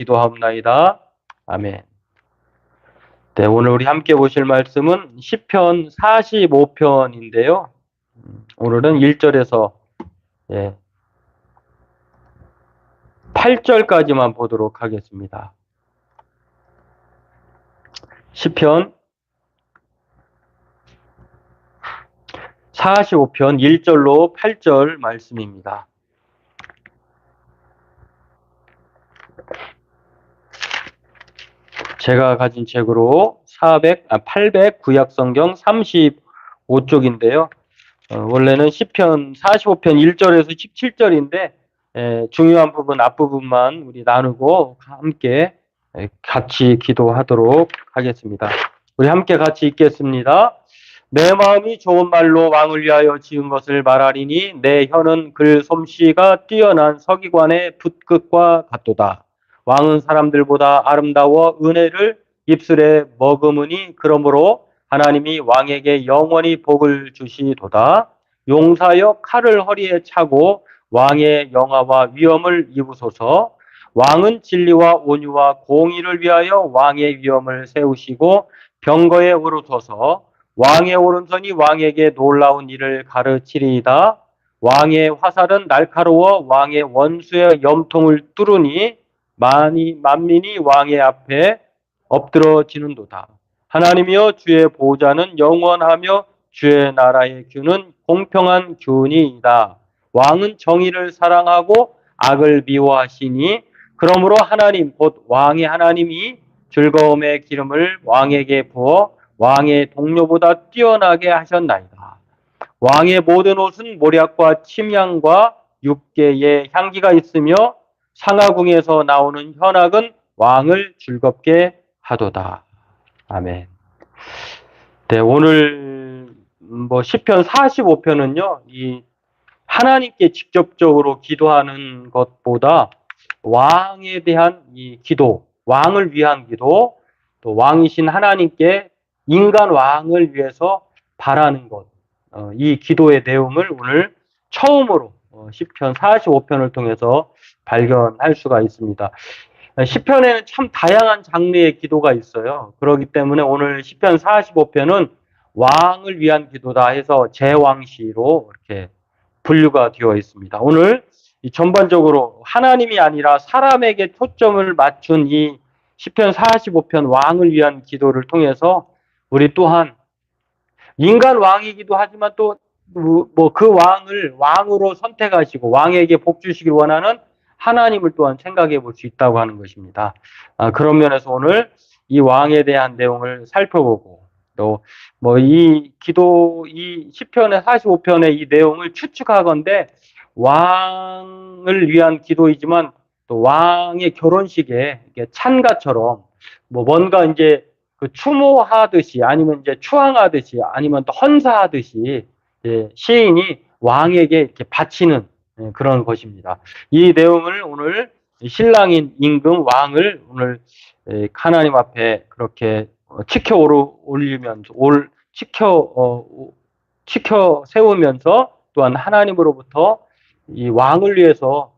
기도하옵나이다. 아멘. 네, 오늘 우리 함께 보실 말씀은 시편 45편인데요. 오늘은 1절에서 8절까지만 보도록 하겠습니다. 시편 45편 1절로 8절 말씀입니다. 제가 가진 책으로 800 구약성경 35쪽인데요. 원래는 시편 45편 1절에서 17절인데 중요한 부분 앞부분만 우리 나누고 함께 같이 기도하도록 하겠습니다. 우리 함께 같이 읽겠습니다. 내 마음이 좋은 말로 왕을 위하여 지은 것을 말하리니 내 혀는 글 솜씨가 뛰어난 서기관의 붓끝과 같도다. 왕은 사람들보다 아름다워 은혜를 입술에 머금으니 그러므로 하나님이 왕에게 영원히 복을 주시도다. 용사여 칼을 허리에 차고 왕의 영화와 위엄을 입으소서. 왕은 진리와 온유와 공의를 위하여 왕의 위엄을 세우시고 병거에 오르소서. 왕의 오른손이 왕에게 놀라운 일을 가르치리이다. 왕의 화살은 날카로워 왕의 원수의 염통을 뚫으니 만민이 왕의 앞에 엎드러지는도다. 하나님이여 주의 보호자는 영원하며 주의 나라의 규는 공평한 규니이다. 왕은 정의를 사랑하고 악을 미워하시니 그러므로 하나님 곧 왕의 하나님이 즐거움의 기름을 왕에게 부어 왕의 동료보다 뛰어나게 하셨나이다. 왕의 모든 옷은 모략과 침향과 육개의 향기가 있으며 상하궁에서 나오는 현악은 왕을 즐겁게 하도다. 아멘. 네, 오늘 시편 45편은요. 이 하나님께 직접적으로 기도하는 것보다 왕에 대한 이 기도, 왕을 위한 기도, 또 왕이신 하나님께 인간 왕을 위해서 바라는 것, 이 기도의 내용을 오늘 처음으로 시편 45편을 통해서 발견할 수가 있습니다. 시편에는 참 다양한 장르의 기도가 있어요. 그렇기 때문에 오늘 시편 45편은 왕을 위한 기도다 해서 제왕시로 이렇게 분류가 되어 있습니다. 오늘 전반적으로 하나님이 아니라 사람에게 초점을 맞춘 이 시편 45편 왕을 위한 기도를 통해서 우리 또한 인간 왕이기도 하지만 또 그 왕을 왕으로 선택하시고 왕에게 복 주시길 원하는 하나님을 또한 생각해 볼 수 있다고 하는 것입니다. 그런 면에서 오늘 이 왕에 대한 내용을 살펴보고 또 이 시편의 45편의 이 내용을 추측하건대 왕을 위한 기도이지만 또 왕의 결혼식에 찬가처럼 뭔가 이제 그 추모하듯이 아니면 이제 추앙하듯이 아니면 또 헌사하듯이 시인이 왕에게 이렇게 바치는 그런 것입니다. 이 내용을 오늘 신랑인 임금 왕을 오늘 하나님 앞에 그렇게 치켜 올리면서 치켜 세우면서 또한 하나님으로부터 이 왕을 위해서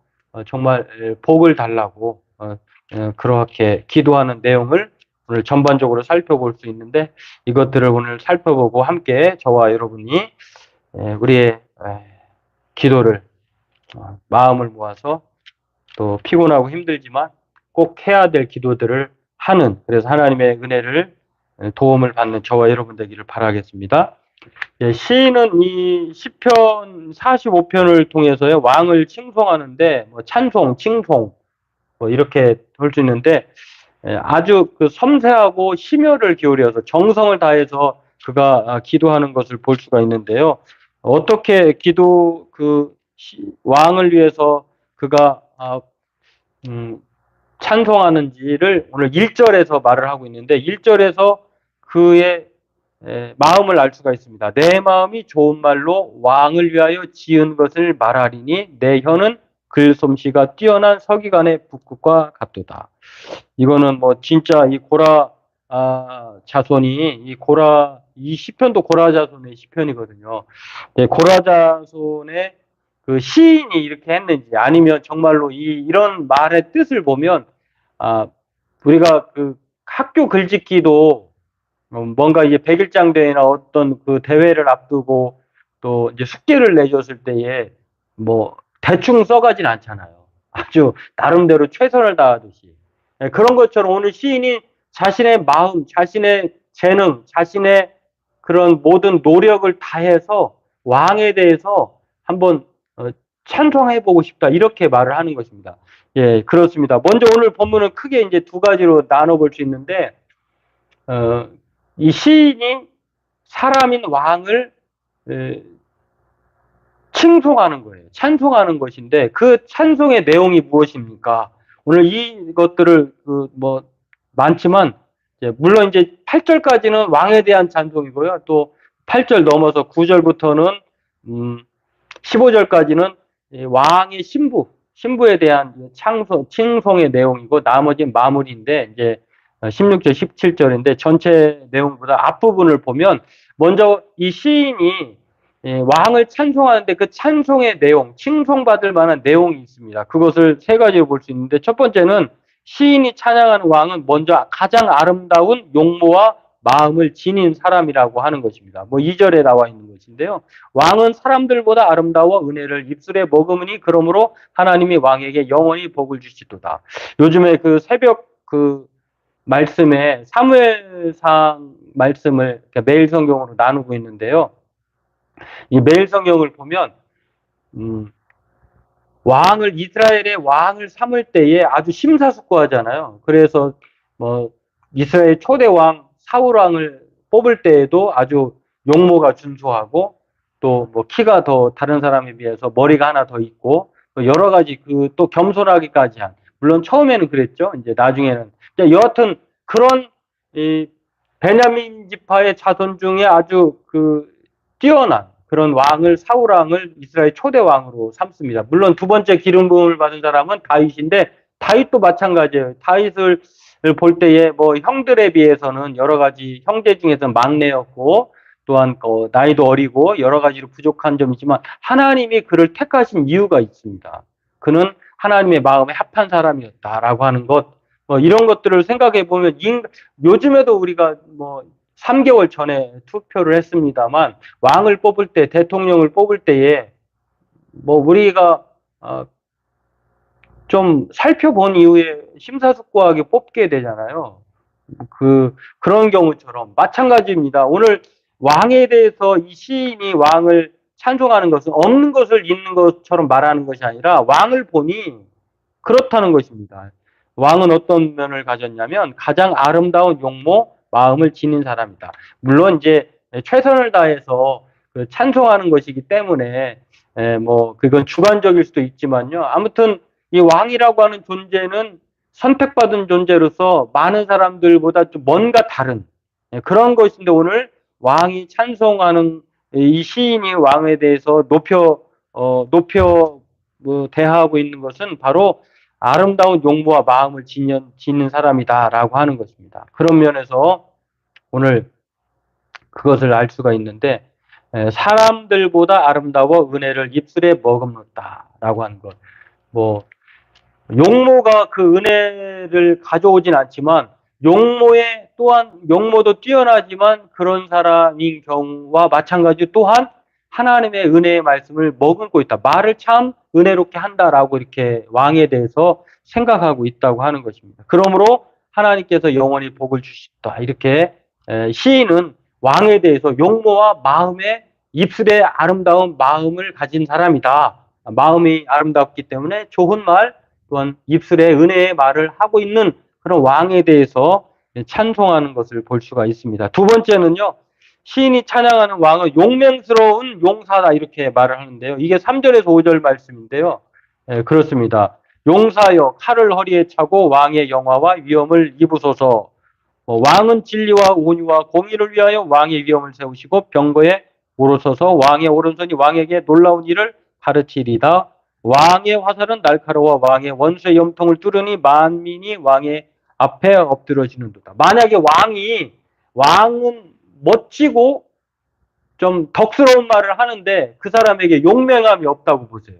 정말 복을 달라고 그렇게 기도하는 내용을 오늘 전반적으로 살펴볼 수 있는데 이것들을 오늘 살펴보고 함께 저와 여러분이 우리의 기도를 마음을 모아서 또 피곤하고 힘들지만 꼭 해야 될 기도들을 하는 그래서 하나님의 은혜를 도움을 받는 저와 여러분 되기를 바라겠습니다. 시인은 이 시편 45편을 통해서요 왕을 칭송하는데 찬송, 칭송 이렇게 할 수 있는데 아주 그 섬세하고 심혈을 기울여서 정성을 다해서 그가 기도하는 것을 볼 수가 있는데요. 어떻게 왕을 위해서 그가 찬송하는지를 오늘 1절에서 말을 하고 있는데 1절에서 그의 마음을 알 수가 있습니다. 내 마음이 좋은 말로 왕을 위하여 지은 것을 말하리니 내 혀는 글솜씨가 뛰어난 서기관의 붓끝과 같도다. 이거는 진짜 이 고라 자손이 이 시편도 고라 자손의 시편이거든요. 고라 자손의 그 시인이 이렇게 했는지 아니면 정말로 이런 말의 뜻을 보면 우리가 그 학교 글짓기도 뭔가 이제 백일장 대회나 어떤 그 대회를 앞두고 또 이제 숙제를 내줬을 때에 뭐 대충 써가진 않잖아요. 아주 나름대로 최선을 다하듯이. 그런 것처럼 오늘 시인이 자신의 마음, 자신의 재능, 자신의 그런 모든 노력을 다해서 왕에 대해서 한번 찬송해보고 싶다. 이렇게 말을 하는 것입니다. 예, 그렇습니다. 먼저 오늘 본문은 크게 이제 두 가지로 나눠볼 수 있는데, 이 시인이 사람인 왕을 칭송하는 거예요. 찬송하는 것인데 그 찬송의 내용이 무엇입니까? 오늘 이것들을 뭐 많지만 물론 이제 8절까지는 왕에 대한 찬송이고요. 또 8절 넘어서 9절부터는 15절까지는 왕의 신부에 대한 칭송의 내용이고 나머지 마무리인데 이제 16절, 17절인데 전체 내용보다 앞부분을 보면 먼저 이 시인이 왕을 찬송하는데 그 찬송의 내용, 칭송받을 만한 내용이 있습니다. 그것을 세 가지로 볼 수 있는데 첫 번째는 시인이 찬양하는 왕은 먼저 가장 아름다운 용모와 마음을 지닌 사람이라고 하는 것입니다. 뭐 2절에 나와 있는 것인데요. 왕은 사람들보다 아름다워 은혜를 입술에 머금으니 그러므로 하나님이 왕에게 영원히 복을 주시도다. 요즘에 그 새벽 그 말씀에 사무엘상 말씀을 매일 성경으로 나누고 있는데요. 이 매일 성경을 보면 이스라엘의 왕을 삼을 때에 아주 심사숙고하잖아요. 그래서 뭐 이스라엘 초대 왕 사울 왕을 뽑을 때에도 아주 용모가 준수하고 또 뭐 키가 더 다른 사람에 비해서 머리가 하나 더 있고 여러 가지 또 겸손하기까지 한, 물론 처음에는 그랬죠. 이제 나중에는 여하튼 그런 이 베냐민 지파의 자손 중에 아주 뛰어난 그런 사울 왕을 이스라엘 초대 왕으로 삼습니다. 물론 두 번째 기름 부음을 받은 사람은 다윗인데 다윗도 마찬가지예요. 다윗을 볼 때에 뭐 형들에 비해서는 여러 가지 형제 중에서 막내였고 또한 나이도 어리고 여러 가지로 부족한 점이 있지만 하나님이 그를 택하신 이유가 있습니다. 그는 하나님의 마음에 합한 사람이었다라고 하는 것, 이런 것들을 생각해 보면 요즘에도 우리가 뭐 3개월 전에 투표를 했습니다만 왕을 뽑을 때, 대통령을 뽑을 때에 뭐 우리가 좀 살펴본 이후에 심사숙고하게 뽑게 되잖아요. 그런 경우처럼 마찬가지입니다. 오늘 왕에 대해서 이 시인이 왕을 찬송하는 것은 없는 것을 있는 것처럼 말하는 것이 아니라 왕을 보니 그렇다는 것입니다. 왕은 어떤 면을 가졌냐면 가장 아름다운 용모, 마음을 지닌 사람이다. 물론 이제 최선을 다해서 찬송하는 것이기 때문에 뭐 그건 주관적일 수도 있지만요. 아무튼 이 왕이라고 하는 존재는 선택받은 존재로서 많은 사람들보다 좀 뭔가 다른 그런 것인데 오늘 왕이 찬송하는 이 시인이 왕에 대해서 높여 대하고 있는 것은 바로 아름다운 용모와 마음을 지닌 사람이다라고 하는 것입니다. 그런 면에서 오늘 그것을 알 수가 있는데 사람들보다 아름다워 은혜를 입술에 머금었다라고 하는 것. 뭐 용모가 그 은혜를 가져오진 않지만 용모도 뛰어나지만 그런 사람인 경우와 마찬가지로 또한 하나님의 은혜의 말씀을 머금고 있다. 말을 참 은혜롭게 한다라고 이렇게 왕에 대해서 생각하고 있다고 하는 것입니다. 그러므로 하나님께서 영원히 복을 주시다. 이렇게 시인은 왕에 대해서 용모와 마음의 입술에 아름다운 마음을 가진 사람이다. 마음이 아름답기 때문에 좋은 말 또한 입술에 은혜의 말을 하고 있는 그런 왕에 대해서 찬송하는 것을 볼 수가 있습니다. 두 번째는요. 시인이 찬양하는 왕은 용맹스러운 용사다 이렇게 말을 하는데요. 이게 3절에서 5절 말씀인데요. 그렇습니다. 용사여 칼을 허리에 차고 왕의 영화와 위엄을 입으소서. 왕은 진리와 온유와 공의를 위하여 왕의 위엄을 세우시고 병거에 오르소서. 왕의 오른손이 왕에게 놀라운 일을 가르치리다. 왕의 화살은 날카로워 왕의 원수의 염통을 뚫으니 만민이 왕의 앞에 엎드러지는도다. 만약에 왕은 멋지고 좀 덕스러운 말을 하는데 그 사람에게 용맹함이 없다고 보세요.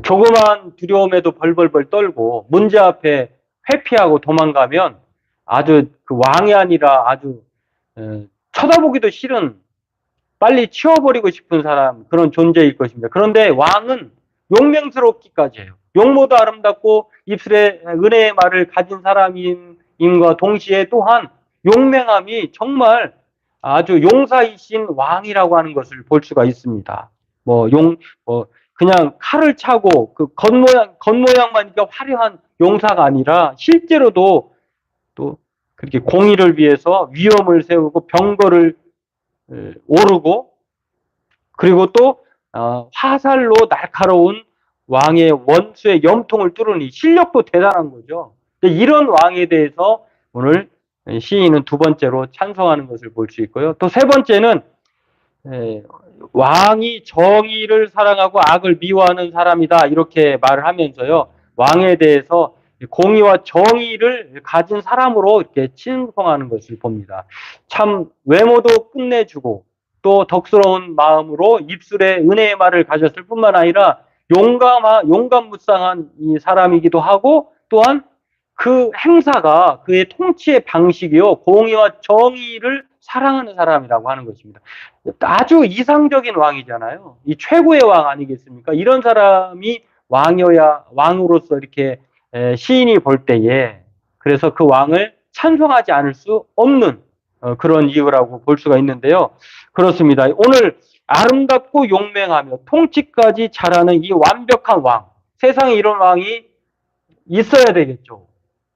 조그만 두려움에도 벌벌벌 떨고 문제 앞에 회피하고 도망가면 아주 그 왕이 아니라 아주 쳐다보기도 싫은, 빨리 치워버리고 싶은 사람, 그런 존재일 것입니다. 그런데 왕은 용맹스럽기까지 해요. 용모도 아름답고 입술에 은혜의 말을 가진 사람임과 동시에 또한 용맹함이 정말 아주 용사이신 왕이라고 하는 것을 볼 수가 있습니다. 그냥 칼을 차고 그 겉모양만 화려한 용사가 아니라 실제로도 또 그렇게 공의를 위해서 위험을 세우고 병거를 오르고, 그리고 또 화살로 날카로운 왕의 원수의 염통을 뚫으니 실력도 대단한 거죠. 이런 왕에 대해서 오늘 시인은 두 번째로 찬송하는 것을 볼 수 있고요. 또 세 번째는 왕이 정의를 사랑하고 악을 미워하는 사람이다, 이렇게 말을 하면서요, 왕에 대해서 공의와 정의를 가진 사람으로 이렇게 칭송하는 것을 봅니다. 참 외모도 끝내주고 또 덕스러운 마음으로 입술에 은혜의 말을 가졌을 뿐만 아니라 용감무쌍한 이 사람이기도 하고, 또한 그 행사가 그의 통치의 방식이요, 공의와 정의를 사랑하는 사람이라고 하는 것입니다. 아주 이상적인 왕이잖아요. 이 최고의 왕 아니겠습니까? 이런 사람이 왕으로서 이렇게 시인이 볼 때에, 그래서 그 왕을 찬송하지 않을 수 없는 그런 이유라고 볼 수가 있는데요. 그렇습니다. 오늘 아름답고 용맹하며 통치까지 잘하는 이 완벽한 왕, 세상에 이런 왕이 있어야 되겠죠.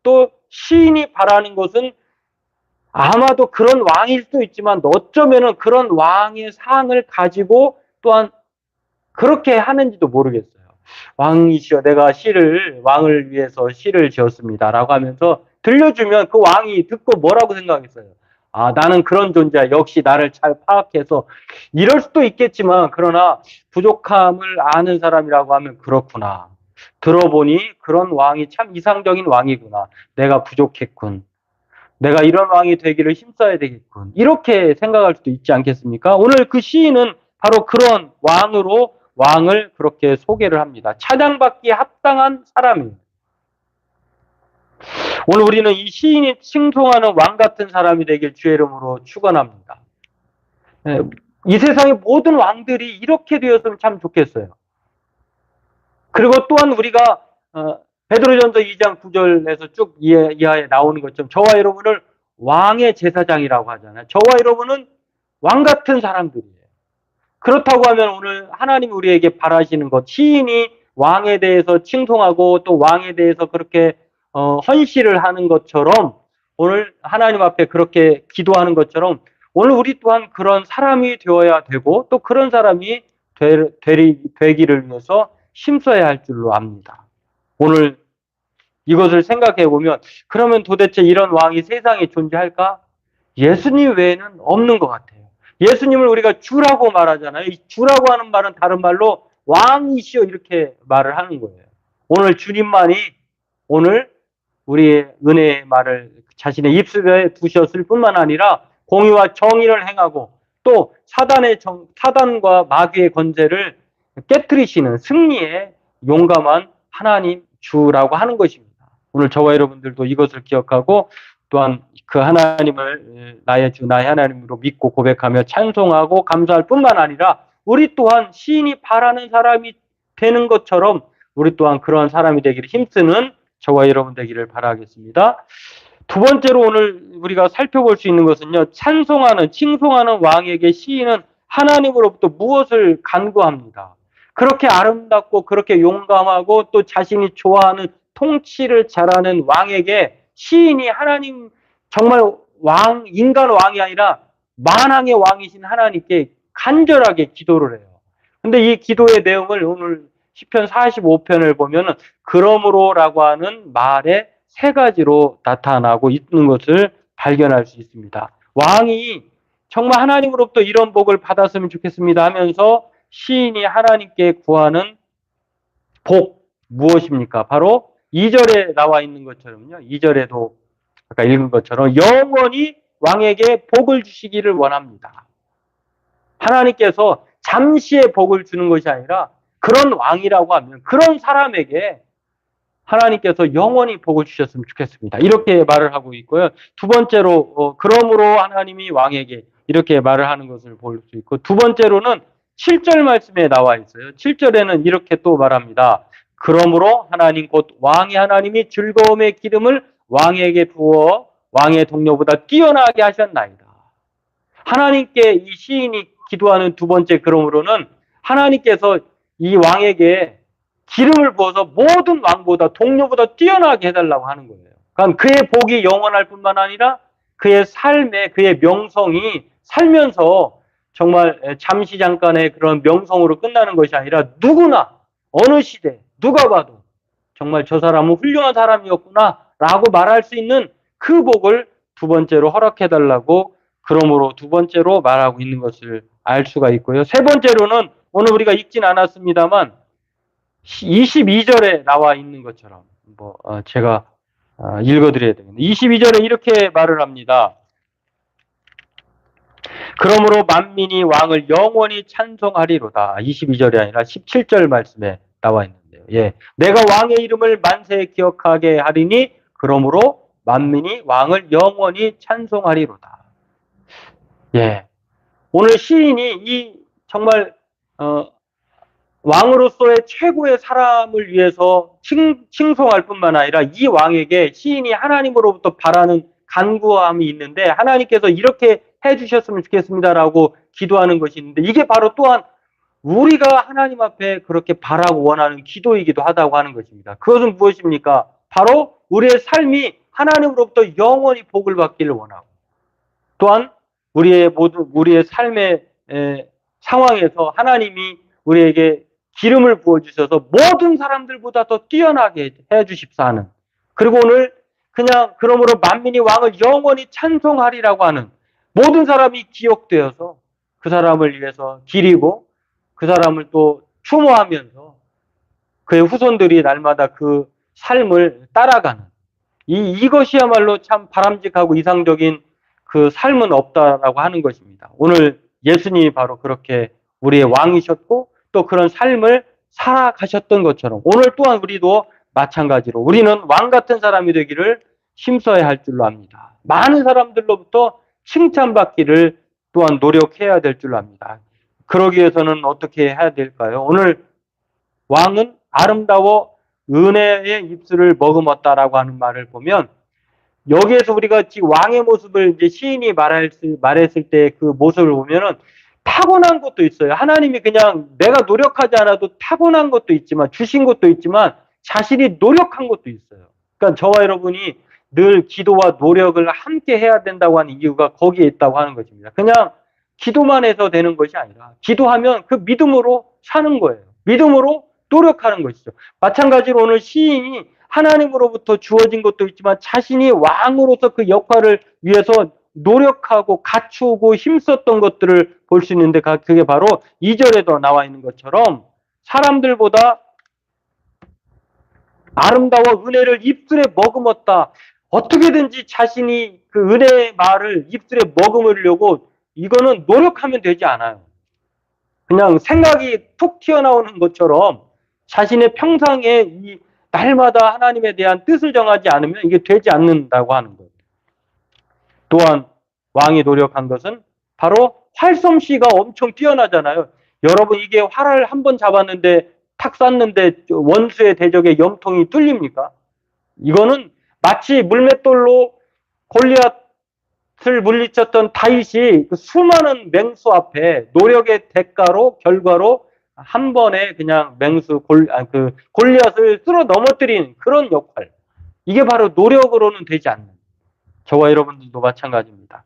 또 시인이 바라는 것은 아마도 그런 왕일 수도 있지만 어쩌면은 그런 왕의 상을 가지고 또한 그렇게 하는지도 모르겠어요. 왕이시여, 내가 왕을 위해서 시를 지었습니다 라고 하면서 들려주면 그 왕이 듣고 뭐라고 생각했어요? 아, 나는 그런 존재야. 역시 나를 잘 파악해서, 이럴 수도 있겠지만, 그러나 부족함을 아는 사람이라고 하면 그렇구나. 들어보니 그런 왕이 참 이상적인 왕이구나. 내가 부족했군. 내가 이런 왕이 되기를 힘써야 되겠군. 이렇게 생각할 수도 있지 않겠습니까? 오늘 그 시인은 바로 그런 왕을 그렇게 소개를 합니다. 찬양받기에 합당한 사람입니다. 오늘 우리는 이 시인이 칭송하는 왕 같은 사람이 되길 주의 이름으로 축원합니다. 이 세상의 모든 왕들이 이렇게 되었으면 참 좋겠어요. 그리고 또한 우리가 베드로전서 2장 9절에서 쭉 이하에 나오는 것처럼 저와 여러분을 왕의 제사장이라고 하잖아요. 저와 여러분은 왕 같은 사람들이에요. 그렇다고 하면 오늘 하나님이 우리에게 바라시는 것, 시인이 왕에 대해서 칭송하고 또 왕에 대해서 그렇게 헌시를 하는 것처럼, 오늘 하나님 앞에 그렇게 기도하는 것처럼 오늘 우리 또한 그런 사람이 되어야 되고 또 그런 사람이 되기를 위해서 힘써야 할 줄로 압니다. 오늘 이것을 생각해 보면, 그러면 도대체 이런 왕이 세상에 존재할까? 예수님 외에는 없는 것 같아요. 예수님을 우리가 주라고 말하잖아요. 이 주라고 하는 말은 다른 말로 왕이시여, 이렇게 말을 하는 거예요. 오늘 주님만이 오늘 우리의 은혜의 말을 자신의 입술에 두셨을 뿐만 아니라 공의와 정의를 행하고 또 사단과 마귀의 권세를 깨뜨리시는 승리의 용감한 하나님 주라고 하는 것입니다. 오늘 저와 여러분들도 이것을 기억하고 또한 그 하나님을 나의 주, 나의 하나님으로 믿고 고백하며 찬송하고 감사할 뿐만 아니라 우리 또한 시인이 바라는 사람이 되는 것처럼 우리 또한 그러한 사람이 되기를 힘쓰는 저와 여러분 되기를 바라겠습니다. 두 번째로 오늘 우리가 살펴볼 수 있는 것은요, 칭송하는 왕에게 시인은 하나님으로부터 무엇을 간구합니다. 그렇게 아름답고 그렇게 용감하고 또 자신이 좋아하는 통치를 잘하는 왕에게 시인이 하나님, 정말 인간 왕이 아니라 만왕의 왕이신 하나님께 간절하게 기도를 해요. 근데 이 기도의 내용을 오늘 시편 45편을 보면은 그러므로라고 하는 말에 세 가지로 나타나고 있는 것을 발견할 수 있습니다. 왕이 정말 하나님으로부터 이런 복을 받았으면 좋겠습니다 하면서 시인이 하나님께 구하는 복, 무엇입니까? 바로 2절에 나와 있는 것처럼요. 2절에도 아까 읽은 것처럼 영원히 왕에게 복을 주시기를 원합니다. 하나님께서 잠시의 복을 주는 것이 아니라 그런 왕이라고 하면 그런 사람에게 하나님께서 영원히 복을 주셨으면 좋겠습니다. 이렇게 말을 하고 있고요. 두 번째로 그러므로 하나님이 왕에게 이렇게 말을 하는 것을 볼 수 있고, 두 번째로는 7절 말씀에 나와 있어요. 7절에는 이렇게 또 말합니다. 그러므로 하나님 곧 왕의 하나님이 즐거움의 기름을 왕에게 부어 왕의 동료보다 뛰어나게 하셨나이다. 하나님께 이 시인이 기도하는 두 번째 그러므로는 하나님께서 이 왕에게 기름을 부어서 모든 왕보다 동료보다 뛰어나게 해달라고 하는 거예요. 그러니까 그의 복이 영원할 뿐만 아니라 그의 삶에 그의 명성이 살면서 정말 잠시 잠깐의 그런 명성으로 끝나는 것이 아니라 누구나 어느 시대 누가 봐도 정말 저 사람은 훌륭한 사람이었구나 라고 말할 수 있는 그 복을 두 번째로 허락해달라고 그러므로 두 번째로 말하고 있는 것을 알 수가 있고요. 세 번째로는 오늘 우리가 읽진 않았습니다만 22절에 나와 있는 것처럼 제가 읽어드려야 되겠네요. 22절에 이렇게 말을 합니다. 그러므로 만민이 왕을 영원히 찬송하리로다. 22절이 아니라 17절 말씀에 나와 있는데요. 예, 내가 왕의 이름을 만세에 기억하게 하리니 그러므로 만민이 왕을 영원히 찬송하리로다. 예, 오늘 시인이 이 정말 왕으로서의 최고의 사람을 위해서 칭송할 뿐만 아니라 이 왕에게 시인이 하나님으로부터 바라는 간구함이 있는데 하나님께서 이렇게 해주셨으면 좋겠습니다라고 기도하는 것이 있는데 이게 바로 또한 우리가 하나님 앞에 그렇게 바라고 원하는 기도이기도 하다고 하는 것입니다. 그것은 무엇입니까? 바로 우리의 삶이 하나님으로부터 영원히 복을 받기를 원하고 또한 우리의 삶의 상황에서 하나님이 우리에게 기름을 부어주셔서 모든 사람들보다 더 뛰어나게 해주십사 하는, 그리고 오늘 그냥 그러므로 만민이 왕을 영원히 찬송하리라고 하는 모든 사람이 기억되어서 그 사람을 위해서 기리고 그 사람을 또 추모하면서 그의 후손들이 날마다 그 삶을 따라가는 이것이야말로 참 바람직하고 이상적인 그 삶은 없다라고 하는 것입니다. 오늘 예수님이 바로 그렇게 우리의 왕이셨고 또 그런 삶을 살아가셨던 것처럼 오늘 또한 우리도 마찬가지로 우리는 왕 같은 사람이 되기를 힘써야 할 줄로 압니다. 많은 사람들로부터 칭찬받기를 또한 노력해야 될 줄로 압니다. 그러기 위해서는 어떻게 해야 될까요? 오늘 왕은 아름다워 은혜의 입술을 머금었다라고 하는 말을 보면 여기에서 우리가 지금 왕의 모습을 이제 시인이 말했을 때 그 모습을 보면은 타고난 것도 있어요. 하나님이 그냥 내가 노력하지 않아도 타고난 것도 있지만 주신 것도 있지만 자신이 노력한 것도 있어요. 그러니까 저와 여러분이 늘 기도와 노력을 함께 해야 된다고 하는 이유가 거기에 있다고 하는 것입니다. 그냥 기도만 해서 되는 것이 아니라 기도하면 그 믿음으로 사는 거예요. 믿음으로 노력하는 것이죠. 마찬가지로 오늘 시인이 하나님으로부터 주어진 것도 있지만 자신이 왕으로서 그 역할을 위해서 노력하고 갖추고 힘썼던 것들을 볼 수 있는데 그게 바로 2절에도 나와 있는 것처럼 사람들보다 아름다워 은혜를 입술에 머금었다. 어떻게든지 자신이 그 은혜의 말을 입술에 머금으려고 이거는 노력하면 되지 않아요. 그냥 생각이 툭 튀어나오는 것처럼 자신의 평상에 이 날마다 하나님에 대한 뜻을 정하지 않으면 이게 되지 않는다고 하는 것. 또한 왕이 노력한 것은 바로 활솜씨가 엄청 뛰어나잖아요. 여러분 이게 활을 한번 잡았는데 탁 쐈는데 원수의 대적에 염통이 뚫립니까? 이거는 마치 물맷돌로 골리앗을 물리쳤던 다윗이 그 수많은 맹수 앞에 노력의 대가로 결과로 한 번에 그냥 골리앗을 쓸어 넘어뜨린 그런 역할. 이게 바로 노력으로는 되지 않는 저와 여러분들도 마찬가지입니다.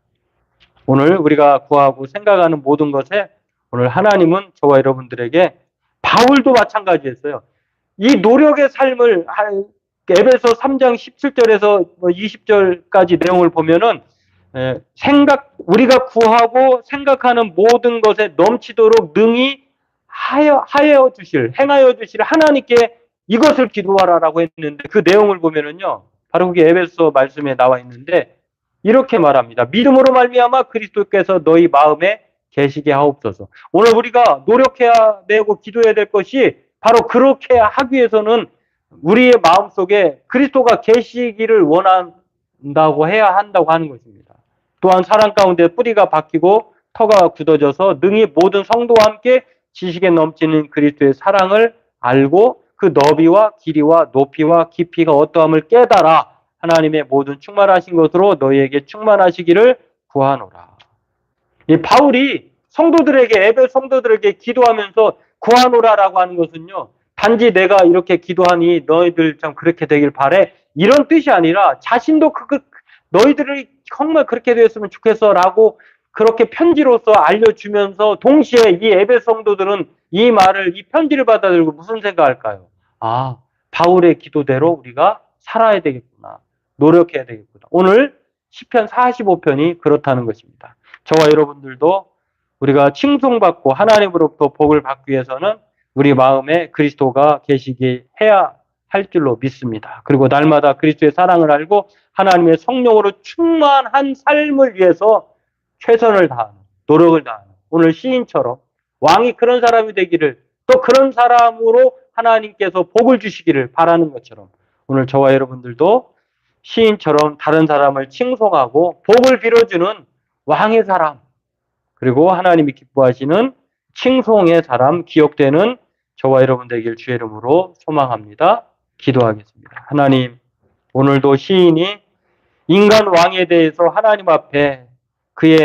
오늘 우리가 구하고 생각하는 모든 것에 오늘 하나님은 저와 여러분들에게 바울도 마찬가지였어요. 이 노력의 삶을 에베소 3장 17절에서 20절까지 내용을 보면은 우리가 구하고 생각하는 모든 것에 넘치도록 능히 행하여 주실 하나님께 이것을 기도하라라고 했는데 그 내용을 보면은요. 바로 그게 에베소 말씀에 나와 있는데 이렇게 말합니다. 믿음으로 말미암아 그리스도께서 너희 마음에 계시게 하옵소서. 오늘 우리가 노력해야 되고 기도해야 될 것이 바로 그렇게 하기 위해서는 우리의 마음속에 그리스도가 계시기를 원한다고 해야 한다고 하는 것입니다. 또한 사랑 가운데 뿌리가 박히고 터가 굳어져서 능히 모든 성도와 함께 지식에 넘치는 그리스도의 사랑을 알고 그 너비와 길이와 높이와 깊이가 어떠함을 깨달아 하나님의 모든 충만하신 것으로 너희에게 충만하시기를 구하노라. 이 바울이 성도들에게 에베소 성도들에게 기도하면서 구하노라라고 하는 것은요. 단지 내가 이렇게 기도하니 너희들 참 그렇게 되길 바래 이런 뜻이 아니라 자신도 너희들이 정말 그렇게 되었으면 좋겠어라고 그렇게 편지로서 알려주면서 동시에 이 에베소 성도들은 이 말을 이 편지를 받아들고 무슨 생각할까요? 아, 바울의 기도대로 우리가 살아야 되겠구나. 노력해야 되겠구나. 오늘 시편 45편이 그렇다는 것입니다. 저와 여러분들도 우리가 칭송받고 하나님으로부터 복을 받기 위해서는 우리 마음에 그리스도가 계시게 해야 할 줄로 믿습니다. 그리고 날마다 그리스도의 사랑을 알고 하나님의 성령으로 충만한 삶을 위해서 최선을 다하는, 노력을 다하는 오늘 시인처럼 왕이 그런 사람이 되기를 또 그런 사람으로 하나님께서 복을 주시기를 바라는 것처럼 오늘 저와 여러분들도 시인처럼 다른 사람을 칭송하고 복을 빌어주는 왕의 사람 그리고 하나님이 기뻐하시는 칭송의 사람 기억되는 저와 여러분 되길 주의 이름으로 소망합니다. 기도하겠습니다. 하나님 오늘도 시인이 인간 왕에 대해서 하나님 앞에 그의